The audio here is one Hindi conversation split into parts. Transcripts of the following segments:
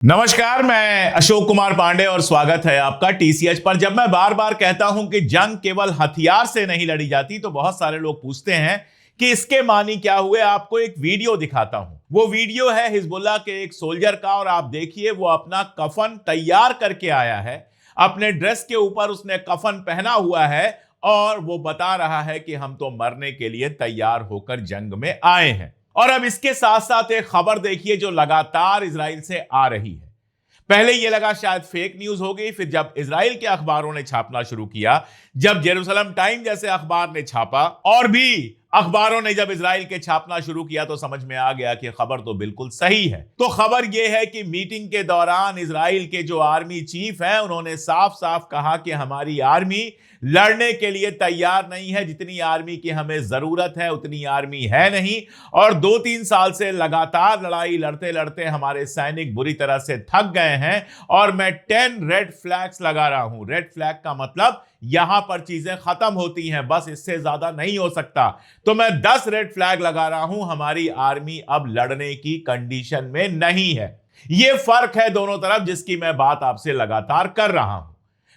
नमस्कार, मैं अशोक कुमार पांडे और स्वागत है आपका टीसीएच पर। जब मैं बार बार कहता हूं कि जंग केवल हथियार से नहीं लड़ी जाती, तो बहुत सारे लोग पूछते हैं कि इसके मानी क्या हुए। आपको एक वीडियो दिखाता हूं। वो वीडियो है हिजबुल्लाह के एक सोल्जर का, और आप देखिए वो अपना कफन तैयार करके आया है। अपने ड्रेस के ऊपर उसने कफन पहना हुआ है और वो बता रहा है कि हम तो मरने के लिए तैयार होकर जंग में आए हैं। और अब इसके साथ साथ एक खबर देखिए जो लगातार इजराइल से आ रही है। पहले यह लगा शायद फेक न्यूज हो गई, फिर जब इजराइल के अखबारों ने छापना शुरू किया, जब जेरूसलम टाइम जैसे अखबार ने छापा और भी अखबारों ने जब इजराइल के छापना शुरू किया, तो समझ में आ गया कि खबर तो बिल्कुल सही है। तो खबर यह है कि मीटिंग के दौरान इजराइल के जो आर्मी चीफ हैं, उन्होंने साफ साफ कहा कि हमारी आर्मी लड़ने के लिए तैयार नहीं है। जितनी आर्मी की हमें जरूरत है उतनी आर्मी है नहीं। और 2-3 साल से लगातार लड़ाई लड़ते लड़ते हमारे सैनिक बुरी तरह से थक गए हैं। और मैं 10 रेड फ्लैग्स लगा रहा हूं। रेड फ्लैग का मतलब यहां पर चीजें खत्म होती हैं, बस इससे ज्यादा नहीं हो सकता। तो मैं 10 रेड फ्लैग लगा रहा हूं। हमारी आर्मी अब लड़ने की कंडीशन में नहीं है। यह फर्क है दोनों तरफ, जिसकी मैं बात आपसे लगातार कर रहा हूं।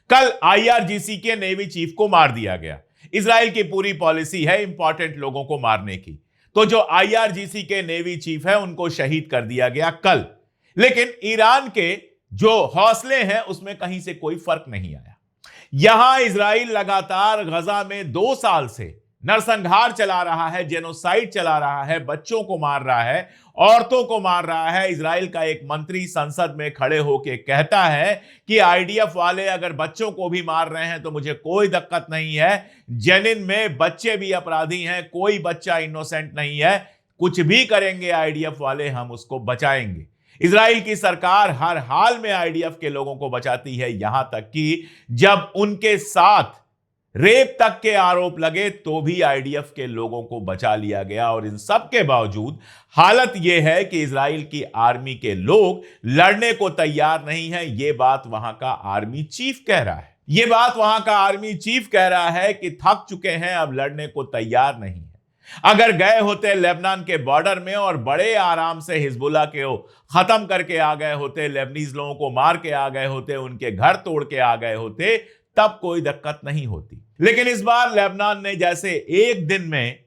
कल आईआरजीसी के नेवी चीफ को मार दिया गया। इजराइल की पूरी पॉलिसी है इंपॉर्टेंट लोगों को मारने की। तो जो आईआरजीसी के नेवी चीफ है उनको शहीद कर दिया गया कल। लेकिन ईरान के जो हौसले हैं उसमें कहीं से कोई फर्क नहीं आया। यहां इजराइल लगातार गजा में 2 साल से नरसंहार चला रहा है, जेनोसाइड चला रहा है, बच्चों को मार रहा है, औरतों को मार रहा है। इजराइल का एक मंत्री संसद में खड़े होकर कहता है कि आईडीएफ वाले अगर बच्चों को भी मार रहे हैं तो मुझे कोई दिक्कत नहीं है। जेनिन में बच्चे भी अपराधी हैं, कोई बच्चा इनोसेंट नहीं है। कुछ भी करेंगे आईडीएफ वाले, हम उसको बचाएंगे। इजराइल की सरकार हर हाल में आईडीएफ के लोगों को बचाती है, यहां तक कि जब उनके साथ रेप तक के आरोप लगे तो भी आईडीएफ के लोगों को बचा लिया गया। और इन सब के बावजूद हालत यह है कि इजराइल की आर्मी के लोग लड़ने को तैयार नहीं है। यह बात वहां का आर्मी चीफ कह रहा है। यह बात वहां का आर्मी चीफ कह रहा है कि थक चुके हैं, अब लड़ने को तैयार नहीं है। अगर गए होते लेबनान के बॉर्डर में और बड़े आराम से हिजबुल्लाह के खत्म करके आ गए होते, लेबनीज लोगों को मार के आ गए होते, उनके घर तोड़ के आ गए होते, तब कोई दिक्कत नहीं होती। लेकिन इस बार लेबनान ने जैसे एक दिन में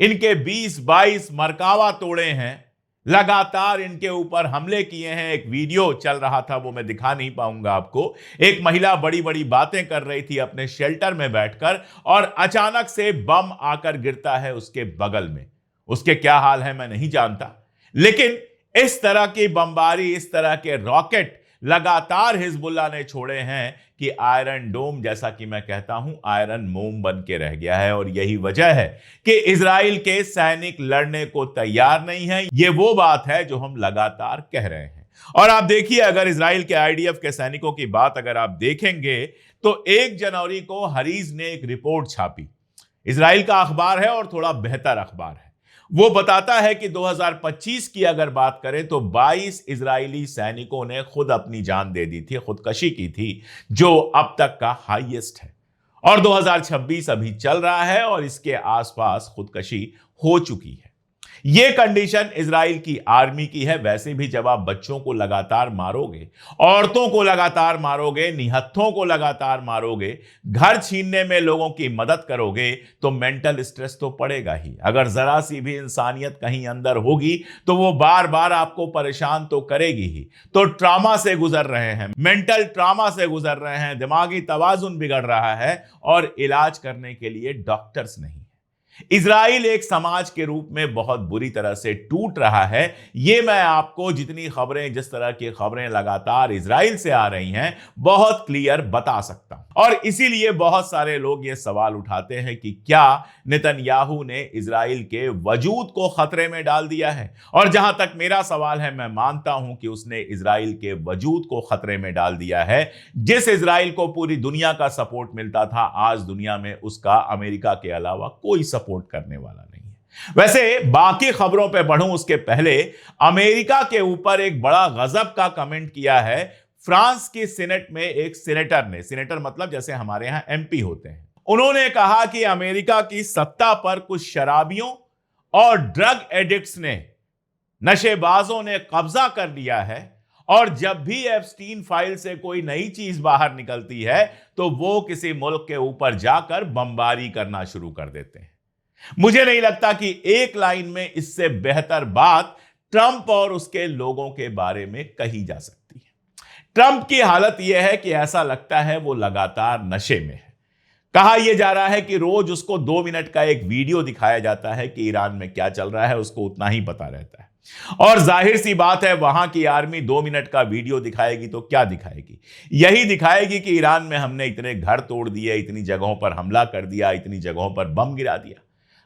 इनके 20-22 मरकावा तोड़े हैं, लगातार इनके ऊपर हमले किए हैं। एक वीडियो चल रहा था, वो मैं दिखा नहीं पाऊंगा आपको। एक महिला बड़ी बड़ी बातें कर रही थी अपने शेल्टर में बैठकर, और अचानक से बम आकर गिरता है उसके बगल में। उसके क्या हाल है मैं नहीं जानता, लेकिन इस तरह की बमबारी, इस तरह के रॉकेट लगातार हिजबुल्लाह ने छोड़े हैं कि आयरन डोम, जैसा कि मैं कहता हूं, आयरन मोम बन के रह गया है। और यही वजह है कि इजराइल के सैनिक लड़ने को तैयार नहीं है। यह वो बात है जो हम लगातार कह रहे हैं। और आप देखिए, अगर इजराइल के आईडीएफ के सैनिकों की बात अगर आप देखेंगे, तो 1 जनवरी को हरीज ने एक रिपोर्ट छापी। इजराइल का अखबार है और थोड़ा बेहतर अखबार है। वो बताता है कि 2025 की अगर बात करें तो 22 इजरायली सैनिकों ने खुद अपनी जान दे दी थी, खुदकशी की थी, जो अब तक का हाईएस्ट है। और 2026 अभी चल रहा है और इसके आसपास खुदकशी हो चुकी है। यह कंडीशन इजराइल की आर्मी की है। वैसे भी जब आप बच्चों को लगातार मारोगे, औरतों को लगातार मारोगे, निहत्थों को लगातार मारोगे, घर छीनने में लोगों की मदद करोगे, तो मेंटल स्ट्रेस तो पड़ेगा ही। अगर जरा सी भी इंसानियत कहीं अंदर होगी तो वो बार बार आपको परेशान तो करेगी ही। तो ट्रॉमा से गुजर रहे हैं, मेंटल ट्रॉमा से गुजर रहे हैं, दिमागी तवाजुन बिगड़ रहा है, और इलाज करने के लिए डॉक्टर्स नहीं। इजराइल एक समाज के रूप में बहुत बुरी तरह से टूट रहा है। यह मैं आपको जितनी खबरें, जिस तरह की खबरें लगातार इजराइल से आ रही हैं, बहुत क्लियर बता सकता हूं। और इसीलिए बहुत सारे लोग यह सवाल उठाते हैं कि क्या नेतन्याहू ने इजराइल के वजूद को खतरे में डाल दिया है। और जहां तक मेरा सवाल है, मैं मानता हूं कि उसने इजराइल के वजूद को खतरे में डाल दिया है। जिस इजराइल को पूरी दुनिया का सपोर्ट मिलता था, आज दुनिया में उसका अमेरिका के अलावा कोई सपोर्ट करने वाला नहीं है। वैसे बाकी खबरों पे बढ़ूं उसके पहले, अमेरिका के ऊपर एक बड़ा गजब का कमेंट किया है फ्रांस की सीनेट में एक सीनेटर ने। सीनेटर मतलब जैसे हमारे यहां एमपी होते हैं। उन्होंने कहा कि अमेरिका की सत्ता पर कुछ शराबियों और ड्रग एडिक्ट्स ने, नशेबाजों ने कब्जा कर लिया है और जब भी एप्स्टीन फाइल से कोई नई चीज बाहर निकलती है तो वो किसी मुल्क के ऊपर जाकर बमबारी करना शुरू कर देते हैं। मुझे नहीं लगता कि एक लाइन में इससे बेहतर बात ट्रंप और उसके लोगों के बारे में कही जा सकती है। ट्रंप की हालत यह है कि ऐसा लगता है वो लगातार नशे में है। कहा यह जा रहा है कि रोज उसको 2 मिनट का एक वीडियो दिखाया जाता है कि ईरान में क्या चल रहा है, उसको उतना ही पता रहता है। और जाहिर सी बात है, वहां की आर्मी 2 मिनट का वीडियो दिखाएगी तो क्या दिखाएगी? यही दिखाएगी कि ईरान में हमने इतने घर तोड़ दिए, इतनी जगहों पर हमला कर दिया, इतनी जगहों पर बम गिरा दिया।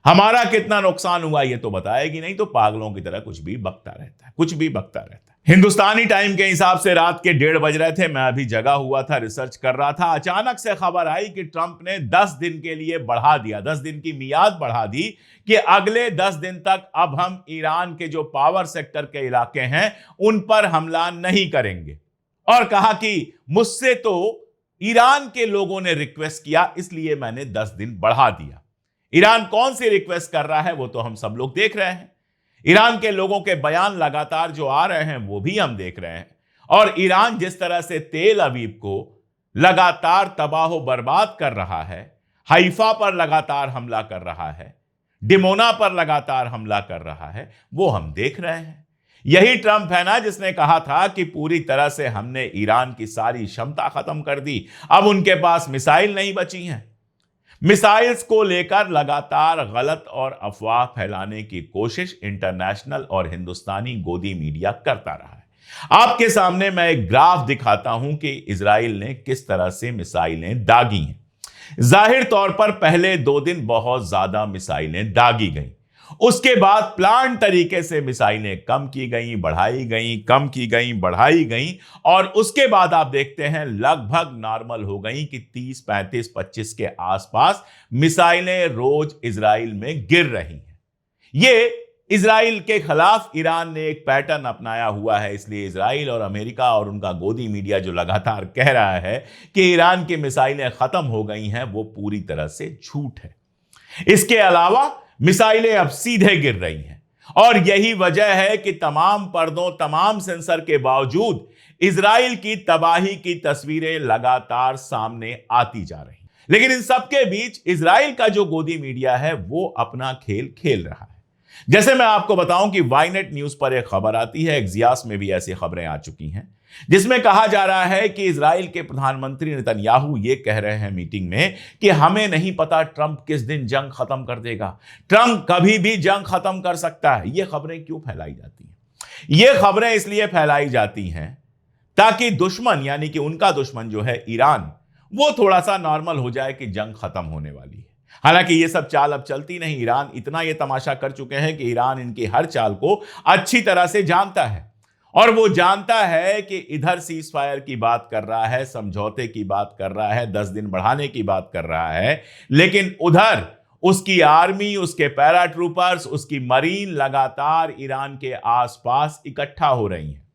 हमारा कितना नुकसान हुआ ये तो बताएगी नहीं, तो पागलों की तरह कुछ भी बकता रहता है, कुछ भी बकता रहता है। हिंदुस्तानी टाइम के हिसाब से रात के 1:30 बज रहे थे। मैं अभी जगा हुआ था, रिसर्च कर रहा था। अचानक से खबर आई कि ट्रंप ने 10 दिन के लिए बढ़ा दिया, 10 दिन की मियाद बढ़ा दी कि अगले 10 दिन तक अब हम ईरान के जो पावर सेक्टर के इलाके हैं उन पर हमला नहीं करेंगे। और कहा कि मुझसे तो ईरान के लोगों ने रिक्वेस्ट किया, इसलिए मैंने 10 दिन बढ़ा दिया। ईरान कौन सी रिक्वेस्ट कर रहा है वो तो हम सब लोग देख रहे हैं। ईरान के लोगों के बयान लगातार जो आ रहे हैं वो भी हम देख रहे हैं। और ईरान जिस तरह से तेल अवीव को लगातार तबाह बर्बाद कर रहा है, हाइफा पर लगातार हमला कर रहा है, डिमोना पर लगातार हमला कर रहा है, वो हम देख रहे हैं। यही ट्रंप है ना जिसने कहा था कि पूरी तरह से हमने ईरान की सारी क्षमता खत्म कर दी, अब उनके पास मिसाइल नहीं बची हैं। मिसाइल्स को लेकर लगातार गलत और अफवाह फैलाने की कोशिश इंटरनेशनल और हिंदुस्तानी गोदी मीडिया करता रहा है। आपके सामने मैं एक ग्राफ दिखाता हूं कि इजराइल ने किस तरह से मिसाइलें दागी हैं। जाहिर तौर पर पहले 2 दिन बहुत ज्यादा मिसाइलें दागी गईं, उसके बाद प्लान तरीके से मिसाइलें कम की गई, बढ़ाई गई, कम की गई, बढ़ाई गई, और उसके बाद आप देखते हैं लगभग नॉर्मल हो गई कि 30, 35, 25 के आसपास मिसाइलें रोज इजराइल में गिर रही हैं। ये इजराइल के खिलाफ ईरान ने एक पैटर्न अपनाया हुआ है, इसलिए इजराइल और अमेरिका और उनका गोदी मीडिया जो लगातार कह रहा है कि ईरान की मिसाइलें खत्म हो गई हैं, वो पूरी तरह से झूठ है। इसके अलावा मिसाइलें अब सीधे गिर रही हैं, और यही वजह है कि तमाम पर्दों, तमाम सेंसर के बावजूद इजराइल की तबाही की तस्वीरें लगातार सामने आती जा रही हैं। लेकिन इन सबके बीच इजराइल का जो गोदी मीडिया है वो अपना खेल खेल रहा है। जैसे मैं आपको बताऊं कि वाईनेट न्यूज पर एक खबर आती है, एक्सियोस में भी ऐसी खबरें आ चुकी हैं, जिसमें कहा जा रहा है कि इजराइल के प्रधानमंत्री नेतन्याहू ये कह रहे हैं मीटिंग में कि हमें नहीं पता ट्रंप किस दिन जंग खत्म कर देगा, ट्रंप कभी भी जंग खत्म कर सकता है। ये खबरें क्यों फैलाई जाती हैं? ये खबरें इसलिए फैलाई जाती हैं ताकि दुश्मन, यानी कि उनका दुश्मन जो है ईरान, वो थोड़ा सा नॉर्मल हो जाए कि जंग खत्म होने वाली है। हालांकि ये सब चाल अब चलती नहीं। ईरान इतना ये तमाशा कर चुके हैं कि ईरान इनकी हर चाल को अच्छी तरह से जानता है, और वो जानता है कि इधर सीज फायर की बात कर रहा है, समझौते की बात कर रहा है, 10 दिन बढ़ाने की बात कर रहा है, लेकिन उधर उसकी आर्मी, उसके पैराट्रूपर्स, उसकी मरीन लगातार ईरान के आसपास इकट्ठा हो रही हैं।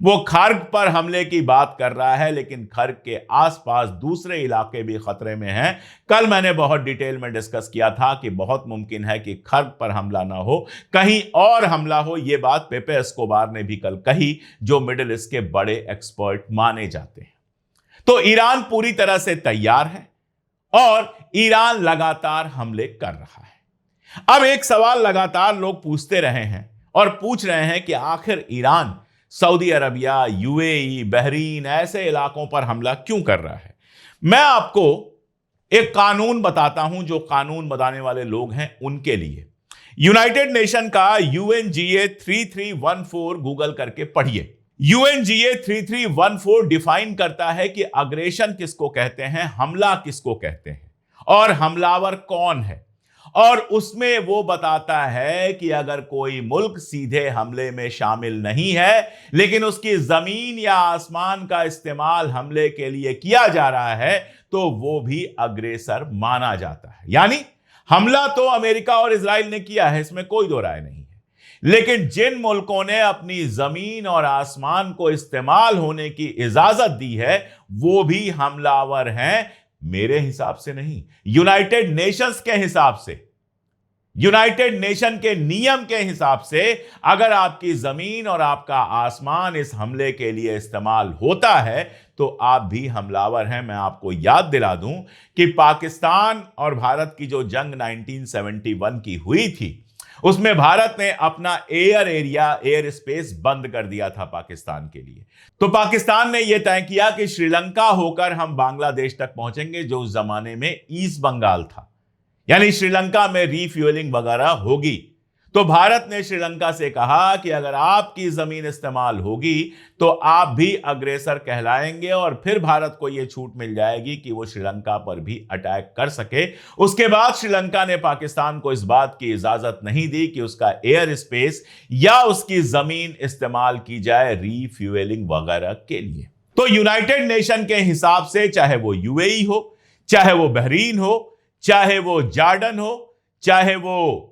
वो खर्ग पर हमले की बात कर रहा है, लेकिन खर्ग के आसपास दूसरे इलाके भी खतरे में हैं। कल मैंने बहुत डिटेल में डिस्कस किया था कि बहुत मुमकिन है कि खर्ग पर हमला ना हो, कहीं और हमला हो। यह बात पेपे एस्कोबार ने भी कल कही, जो मिडिल ईस्ट के बड़े एक्सपर्ट माने जाते हैं। तो ईरान पूरी तरह से तैयार है और ईरान लगातार हमले कर रहा है। अब एक सवाल लगातार लोग पूछते रहे हैं और पूछ रहे हैं कि आखिर Iran Saudi Arabia, UAE, Bahrain ऐसे इलाकों पर हमला क्यों कर रहा है। मैं आपको एक कानून बताता हूं जो कानून बनाने वाले लोग हैं उनके लिए। यूनाइटेड नेशन का UNGA 3314 गूगल करके पढ़िए। UNGA 3314 डिफाइन करता है कि अग्रेशन किसको कहते हैं, हमला किसको कहते हैं, और हमलावर कौन है। और उसमें वो बताता है कि अगर कोई मुल्क सीधे हमले में शामिल नहीं है, लेकिन उसकी जमीन या आसमान का इस्तेमाल हमले के लिए किया जा रहा है, तो वो भी अग्रेसर माना जाता है। यानी हमला तो अमेरिका और इजराइल ने किया है, इसमें कोई दो राय नहीं है, लेकिन जिन मुल्कों ने अपनी जमीन और आसमान को इस्तेमाल होने की इजाजत दी है, वो भी हमलावर हैं। मेरे हिसाब से नहीं, यूनाइटेड नेशंस के हिसाब से। यूनाइटेड नेशन के नियम के हिसाब से अगर आपकी जमीन और आपका आसमान इस हमले के लिए इस्तेमाल होता है तो आप भी हमलावर हैं। मैं आपको याद दिला दूं कि पाकिस्तान और भारत की जो जंग 1971 की हुई थी उसमें भारत ने अपना एयर स्पेस बंद कर दिया था पाकिस्तान के लिए। तो पाकिस्तान ने यह तय किया कि श्रीलंका होकर हम बांग्लादेश तक पहुंचेंगे, जो उस जमाने में ईस्ट बंगाल था, यानी श्रीलंका में रीफ्यूलिंग वगैरह होगी। तो भारत ने श्रीलंका से कहा कि अगर आपकी जमीन इस्तेमाल होगी तो आप भी अग्रेसर कहलाएंगे और फिर भारत को यह छूट मिल जाएगी कि वो श्रीलंका पर भी अटैक कर सके। उसके बाद श्रीलंका ने पाकिस्तान को इस बात की इजाजत नहीं दी कि उसका एयर स्पेस या उसकी जमीन इस्तेमाल की जाए रीफ्यूलिंग वगैरह के लिए। तो यूनाइटेड नेशन के हिसाब से चाहे वो यूएई हो, चाहे वो बहरीन हो, चाहे वो जॉर्डन हो, चाहे वो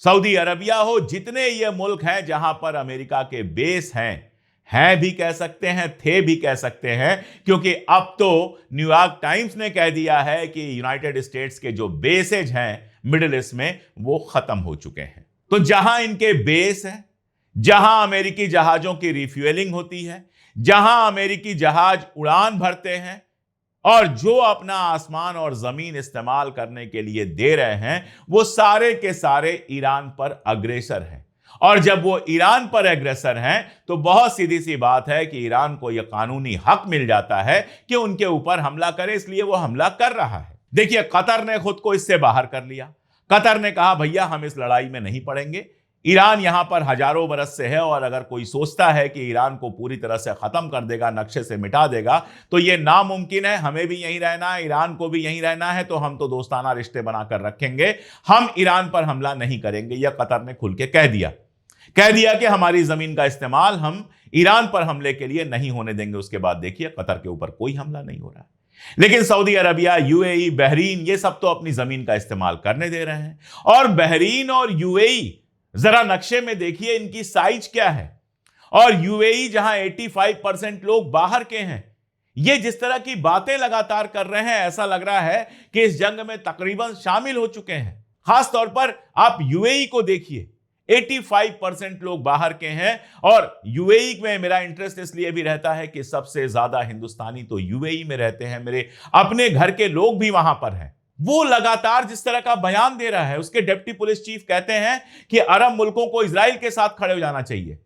सऊदी अरबिया हो, जितने ये मुल्क हैं जहां पर अमेरिका के बेस हैं भी कह सकते हैं, थे भी कह सकते हैं, क्योंकि अब तो न्यूयॉर्क टाइम्स ने कह दिया है कि यूनाइटेड स्टेट्स के जो बेसेज हैं मिडिल ईस्ट में वो खत्म हो चुके हैं। तो जहां इनके बेस हैं, जहां अमेरिकी जहाजों की रिफ्यूलिंग होती है, जहां अमेरिकी जहाज उड़ान भरते हैं और जो अपना आसमान और जमीन इस्तेमाल करने के लिए दे रहे हैं, वो सारे के सारे ईरान पर अग्रेसर हैं। और जब वो ईरान पर अग्रेसर हैं तो बहुत सीधी सी बात है कि ईरान को यह कानूनी हक मिल जाता है कि उनके ऊपर हमला करे, इसलिए वो हमला कर रहा है। देखिए, कतर ने खुद को इससे बाहर कर लिया। कतर ने कहा भैया हम इस लड़ाई में नहीं पड़ेंगे। ईरान यहां पर हजारों बरस से है और अगर कोई सोचता है कि ईरान को पूरी तरह से खत्म कर देगा, नक्शे से मिटा देगा, तो यह नामुमकिन है। हमें भी यहीं रहना है, ईरान को भी यहीं रहना है, तो हम तो दोस्ताना रिश्ते बनाकर रखेंगे, हम ईरान पर हमला नहीं करेंगे। यह कतर ने खुल के कह दिया कि हमारी जमीन का इस्तेमाल हम ईरान पर हमले के लिए नहीं होने देंगे। उसके बाद देखिए कतर के ऊपर कोई हमला नहीं हो रहा है, लेकिन सऊदी अरबिया, यूएई, बहरीन, ये सब तो अपनी जमीन का इस्तेमाल करने दे रहे हैं। और बहरीन और यूएई, जरा नक्शे में देखिए इनकी साइज क्या है। और यूएई जहां 85% लोग बाहर के हैं, ये जिस तरह की बातें लगातार कर रहे हैं, ऐसा लग रहा है कि इस जंग में तकरीबन शामिल हो चुके हैं। खास तौर पर आप यूएई को देखिए, 85% लोग बाहर के हैं। और यूएई में मेरा इंटरेस्ट इसलिए भी रहता है कि सबसे ज्यादा हिंदुस्तानी तो यूएई में रहते हैं, मेरे अपने घर के लोग भी वहां पर हैं। वो लगातार जिस तरह का बयान दे रहा है, उसके डिप्टी पुलिस चीफ कहते हैं कि अरब मुल्कों को इजराइल के साथ खड़े हो जाना चाहिए,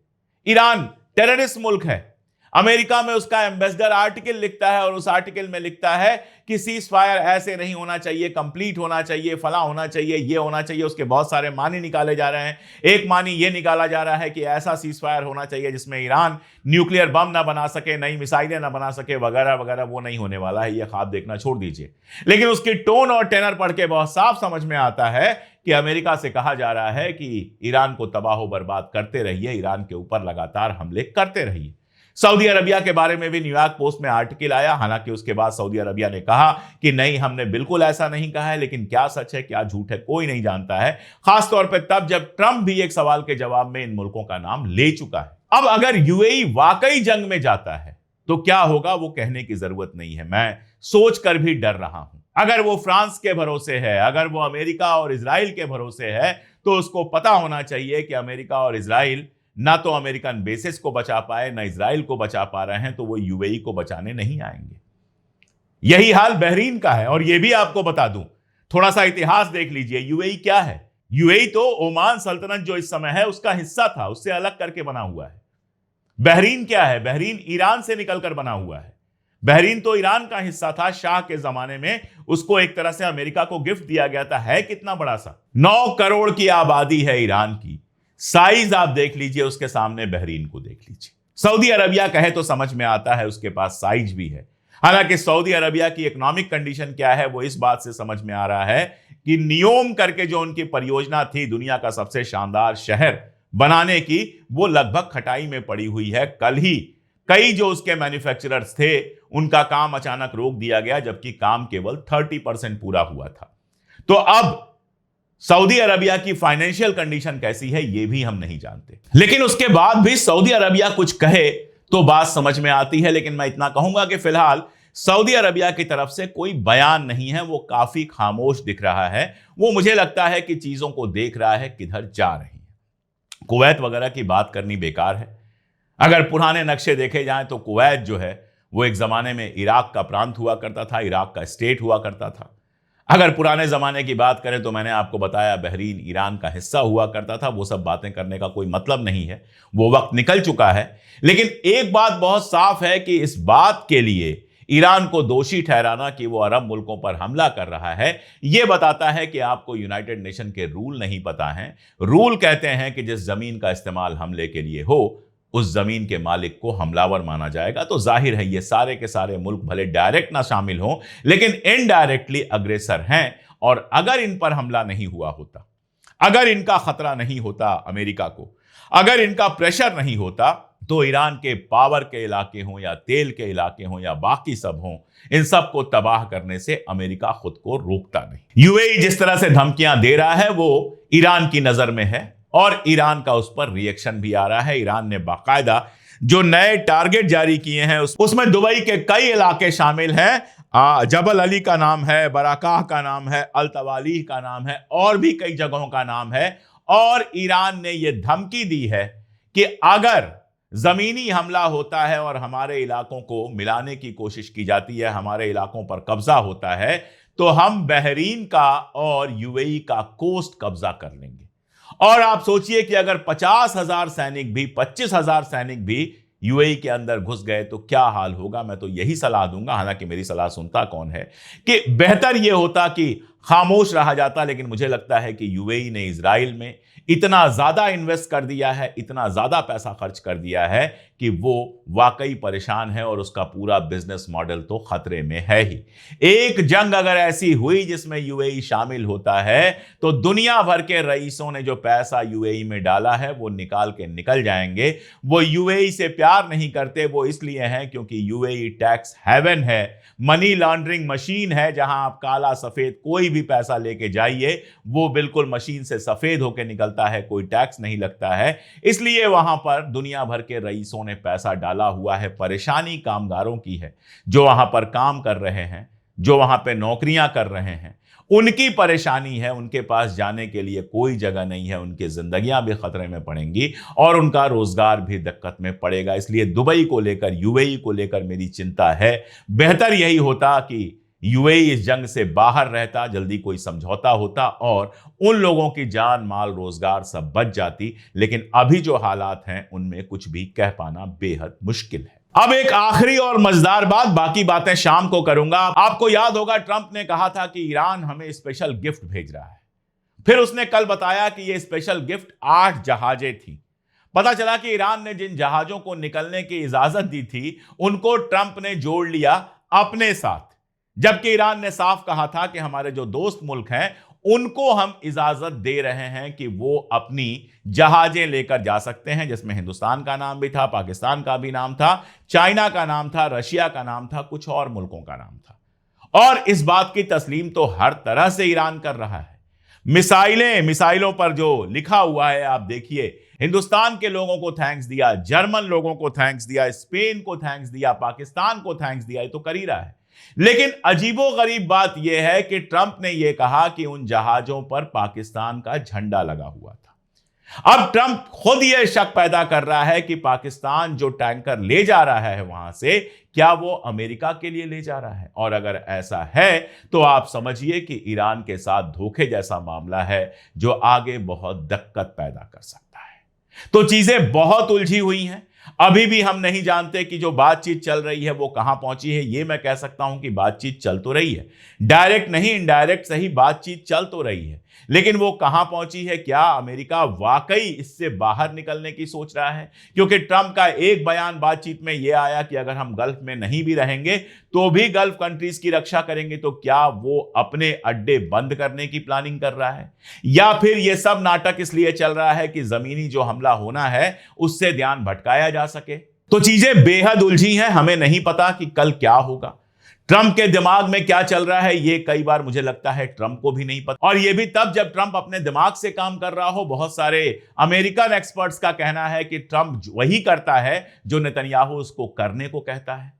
ईरान टेररिस्ट मुल्क है। अमेरिका में उसका एम्बेसडर आर्टिकल लिखता है और उस आर्टिकल में लिखता है कि सीज फायर ऐसे नहीं होना चाहिए, कंप्लीट होना चाहिए, फला होना चाहिए, ये होना चाहिए। उसके बहुत सारे मानी निकाले जा रहे हैं। एक मानी ये निकाला जा रहा है कि ऐसा सीज फायर होना चाहिए जिसमें ईरान न्यूक्लियर बम ना बना सके, नई मिसाइलें ना बना सके, वगैरह वगैरह। वो नहीं होने वाला है, ये ख्वाब देखना छोड़ दीजिए। लेकिन उसकी टोन और टेनर पढ़ के बहुत साफ समझ में आता है कि अमेरिका से कहा जा रहा है कि ईरान को तबाह बर्बाद करते रहिए, ईरान के ऊपर लगातार हमले करते रहिए। सऊदी अरबिया के बारे में भी न्यूयॉर्क पोस्ट में आर्टिकल आया, हालांकि उसके बाद सऊदी अरबिया ने कहा कि नहीं, हमने बिल्कुल ऐसा नहीं कहा है। लेकिन क्या सच है क्या झूठ है कोई नहीं जानता है, खासतौर पर तब जब ट्रंप भी एक सवाल के जवाब में इन मुल्कों का नाम ले चुका है। अब अगर यूएई वाकई जंग में जाता है तो क्या होगा वो कहने की जरूरत नहीं है, मैं सोच कर भी डर रहा हूं। अगर वो फ्रांस के भरोसे है, अगर वो अमेरिका और इजराइल के भरोसे है, तो उसको पता होना चाहिए कि अमेरिका और इजराइल ना तो अमेरिकन बेसिस को बचा पाए, ना इजराइल को बचा पा रहे हैं, तो वो यूएई को बचाने नहीं आएंगे। यही हाल बहरीन का है। और ये भी आपको बता दूं, थोड़ा सा इतिहास देख लीजिए, यूएई क्या है। यूएई तो ओमान सल्तनत जो इस समय है उसका हिस्सा था, उससे अलग करके बना हुआ है। बहरीन क्या है? बहरीन ईरान से निकलकर बना हुआ है। बहरीन तो ईरान का हिस्सा था, शाह के जमाने में उसको एक तरह से अमेरिका को गिफ्ट दिया गया था। है कितना बड़ा सा, 9 करोड़ की आबादी है ईरान की। साइज आप देख लीजिए, उसके सामने बहरीन को देख लीजिए। सऊदी अरबिया कहे तो समझ में आता है, उसके पास साइज भी है। हालांकि सऊदी अरबिया की इकोनॉमिक कंडीशन क्या है वो इस बात से समझ में आ रहा है कि नियोम करके जो उनकी परियोजना थी दुनिया का सबसे शानदार शहर बनाने की, वो लगभग खटाई में पड़ी हुई है। कल ही कई जो उसके मैन्युफैक्चरर्स थे उनका काम अचानक रोक दिया गया, जबकि काम केवल 30% पूरा हुआ था। तो अब सऊदी अरबिया की फाइनेंशियल कंडीशन कैसी है ये भी हम नहीं जानते। लेकिन उसके बाद भी सऊदी अरबिया कुछ कहे तो बात समझ में आती है। लेकिन मैं इतना कहूंगा कि फिलहाल सऊदी अरबिया की तरफ से कोई बयान नहीं है, वो काफी खामोश दिख रहा है। वो मुझे लगता है कि चीजों को देख रहा है किधर जा रही है। कुवैत वगैरह की बात करनी बेकार है। अगर पुराने नक्शे देखे जाएं तो कुवैत जो है वो एक जमाने में इराक का प्रांत हुआ करता था, इराक का स्टेट हुआ करता था। अगर पुराने जमाने की बात करें तो मैंने आपको बताया बहरीन ईरान का हिस्सा हुआ करता था। वो सब बातें करने का कोई मतलब नहीं है, वो वक्त निकल चुका है। लेकिन एक बात बहुत साफ है कि इस बात के लिए ईरान को दोषी ठहराना कि वो अरब मुल्कों पर हमला कर रहा है, यह बताता है कि आपको यूनाइटेड नेशन के रूल नहीं पता हैं। रूल कहते हैं कि जिस जमीन का इस्तेमाल हमले के लिए हो उस जमीन के मालिक को हमलावर माना जाएगा। तो जाहिर है ये सारे के सारे मुल्क भले डायरेक्ट ना शामिल हों लेकिन इनडायरेक्टली अग्रेसर हैं। और अगर इन पर हमला नहीं हुआ होता, अगर इनका खतरा नहीं होता अमेरिका को, अगर इनका प्रेशर नहीं होता, तो ईरान के पावर के इलाके हों या तेल के इलाके हों या बाकी सब हों, इन सब को तबाह करने से अमेरिका खुद को रोकता नहीं। यूएई जिस तरह से धमकियां दे रहा है वो ईरान की नजर में है और ईरान का उस पर रिएक्शन भी आ रहा है। ईरान ने बाकायदा जो नए टारगेट जारी किए हैं उसमें दुबई के कई इलाके शामिल हैं। जबल अली का नाम है, बराकाह का नाम है, अल तवालीह का नाम है और भी कई जगहों का नाम है। और ईरान ने यह धमकी दी है कि अगर जमीनी हमला होता है और हमारे इलाकों को मिलाने की कोशिश की जाती है, हमारे इलाकों पर कब्जा होता है, तो हम बहरीन का और यूएई का कोस्ट कब्जा कर लेंगे। और आप सोचिए कि अगर 50,000 सैनिक भी, 25,000 सैनिक भी यूएई के अंदर घुस गए तो क्या हाल होगा। मैं तो यही सलाह दूंगा, हालांकि मेरी सलाह सुनता कौन है, कि बेहतर यह होता कि खामोश रहा जाता। लेकिन मुझे लगता है कि यूएई ने इजराइल में इतना ज्यादा इन्वेस्ट कर दिया है, इतना ज्यादा पैसा खर्च कर दिया है कि वो वाकई परेशान है और उसका पूरा बिजनेस मॉडल तो खतरे में है ही। एक जंग अगर ऐसी हुई जिसमें यूएई शामिल होता है तो दुनिया भर के रईसों ने जो पैसा यूएई में डाला है वो निकाल के निकल जाएंगे। वो यूएई से प्यार नहीं करते, वो इसलिए हैं क्योंकि यूएई टैक्स हेवन है, मनी लॉन्ड्रिंग मशीन है। जहां आप काला सफेद कोई भी पैसा लेके जाइए वो बिल्कुल मशीन से सफेद होकर निकलता है, कोई टैक्स नहीं लगता है। इसलिए वहां पर दुनिया भर के रईसों ने पैसा डाला हुआ है। परेशानी कामगारों की है जो वहां पर काम कर रहे हैं, जो वहां पे नौकरियां कर रहे हैं, उनकी परेशानी है। उनके पास जाने के लिए कोई जगह नहीं है, उनकी जिंदगियां भी खतरे में पड़ेंगी और उनका रोजगार भी दिक्कत में पड़ेगा। इसलिए दुबई को लेकर, यूएई को लेकर मेरी चिंता है। बेहतर यही होता कि यूएई इस जंग से बाहर रहता, जल्दी कोई समझौता होता और उन लोगों की जान माल रोजगार सब बच जाती। लेकिन अभी जो हालात हैं उनमें कुछ भी कह पाना बेहद मुश्किल है। अब एक आखिरी और मजेदार बात, बाकी बातें शाम को करूंगा। आपको याद होगा ट्रंप ने कहा था कि ईरान हमें स्पेशल गिफ्ट भेज रहा है। फिर उसने कल बताया कि यह स्पेशल गिफ्ट 8 जहाजें थी। पता चला कि ईरान ने जिन जहाजों को निकलने की इजाजत दी थी उनको ट्रंप ने जोड़ लिया अपने साथ, जबकि ईरान ने साफ कहा था कि हमारे जो दोस्त मुल्क हैं उनको हम इजाजत दे रहे हैं कि वो अपनी जहाजें लेकर जा सकते हैं, जिसमें हिंदुस्तान का नाम भी था, पाकिस्तान का भी नाम था, चाइना का नाम था, रशिया का नाम था, कुछ और मुल्कों का नाम था। और इस बात की तस्लीम तो हर तरह से ईरान कर रहा है। मिसाइलों पर जो लिखा हुआ है आप देखिए, हिंदुस्तान के लोगों को थैंक्स दिया, जर्मन लोगों को थैंक्स दिया, स्पेन को थैंक्स दिया, पाकिस्तान को थैंक्स दिया, ये तो कर ही रहा है। लेकिन अजीबोगरीब बात यह है कि ट्रंप ने यह कहा कि उन जहाजों पर पाकिस्तान का झंडा लगा हुआ था। अब ट्रंप खुद यह शक पैदा कर रहा है कि पाकिस्तान जो टैंकर ले जा रहा है वहां से, क्या वो अमेरिका के लिए ले जा रहा है। और अगर ऐसा है तो आप समझिए कि ईरान के साथ धोखे जैसा मामला है जो आगे बहुत दिक्कत पैदा कर सकता है। तो चीजें बहुत उलझी हुई हैं। अभी भी हम नहीं जानते कि जो बातचीत चल रही है वो कहां पहुंची है। ये मैं कह सकता हूं कि बातचीत चल तो रही है, डायरेक्ट नहीं इनडायरेक्ट सही बातचीत चल तो रही है, लेकिन वो कहां पहुंची है। क्या अमेरिका वाकई इससे बाहर निकलने की सोच रहा है? क्योंकि ट्रंप का एक बयान बातचीत में यह आया कि अगर हम गल्फ में नहीं भी रहेंगे तो भी गल्फ कंट्रीज की रक्षा करेंगे। तो क्या वो अपने अड्डे बंद करने की प्लानिंग कर रहा है, या फिर यह सब नाटक इसलिए चल रहा है कि जमीनी जो हमला होना है उससे ध्यान भटकाया जा सके? तो चीजें बेहद उलझी हैं। हमें नहीं पता कि कल क्या होगा। ट्रंप के दिमाग में क्या चल रहा है ये कई बार मुझे लगता है ट्रंप को भी नहीं पता, और ये भी तब जब ट्रंप अपने दिमाग से काम कर रहा हो। बहुत सारे अमेरिकन एक्सपर्ट्स का कहना है कि ट्रंप वही करता है जो नेतन्याहू उसको करने को कहता है।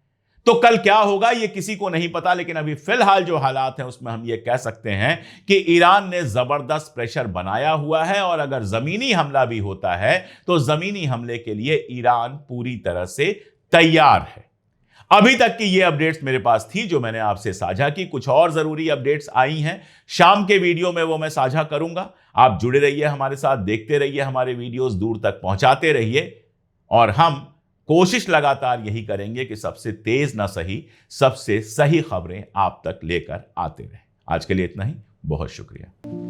तो कल क्या होगा ये किसी को नहीं पता, लेकिन अभी फिलहाल जो हालात हैं उसमें हम ये कह सकते हैं कि ईरान ने जबरदस्त प्रेशर बनाया हुआ है, और अगर जमीनी हमला भी होता है तो जमीनी हमले के लिए ईरान पूरी तरह से तैयार है। अभी तक की ये अपडेट्स मेरे पास थी जो मैंने आपसे साझा की। कुछ और जरूरी अपडेट्स आई हैं, शाम के वीडियो में वो मैं साझा करूंगा। आप जुड़े रहिए हमारे साथ, देखते रहिए हमारे वीडियोस, दूर तक पहुंचाते रहिए, और हम कोशिश लगातार यही करेंगे कि सबसे तेज ना सही, सबसे सही खबरें आप तक लेकर आते रहें। आज के लिए इतना ही, बहुत शुक्रिया।